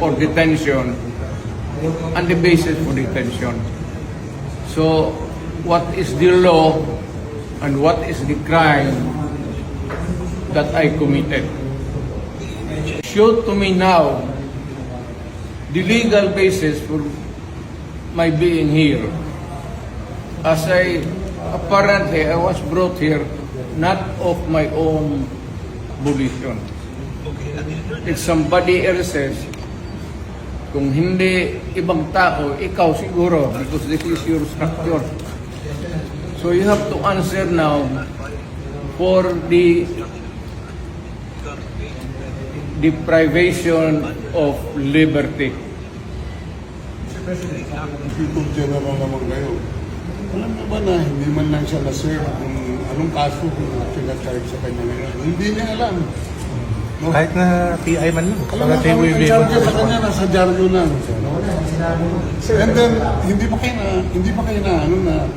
for detention and the basis for detention. So, what is the law and what is the crime that I committed? Show to me now the legal basis for my being here. As apparently I was brought here not of my own volition. If somebody else says, kung hindi ibang tao, ikaw siguro, because this is your structure. So you have to answer now for the deprivation of liberty. People general naman kayo. Alam mo ba na hindi man lang siya na-serve kung anong kaso kung sinacharge sa kanya ngayon? Hindi niya alam. No? Kahit na PI man lang. Alam mo, ang charge sa kanya nasa dyaryo lang. No? And then, hindi pa kayo na,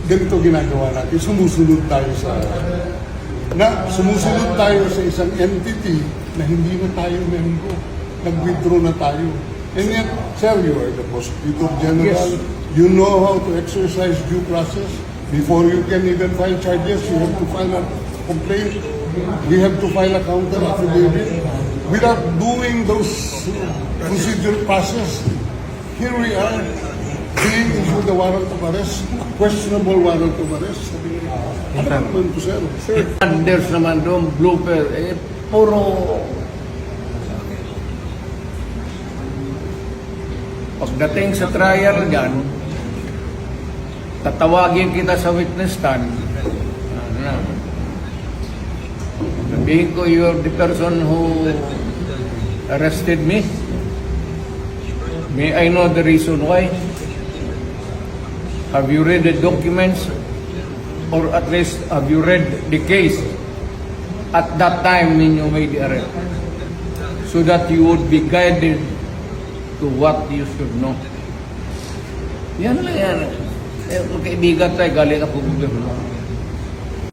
ganito ginagawa natin. Sumusunod tayo sa isang entity na hindi na tayo member. Nag-withdraw na tayo. And yet, sir, you are the Prosecutor General. Yes. You know how to exercise due process. Before you can even file charges, you have to file a complaint. We have to file a counter affidavit. Without doing those procedure process, here we are being issued a warrant of arrest, questionable warrant of arrest. Ano naman po, sir? And there's naman doon blooper, puro pagdating sa trial dyan, tatawagin kita sa witness stand. Sabihin ko, you're the person who arrested me. May I know the reason why? Have you read the documents? Or at least, have you read the case at that time when you made the arrest? So that you would be guided to what you should know. Yan lang yan. Kaibigan tayo, galing ako gobyerno.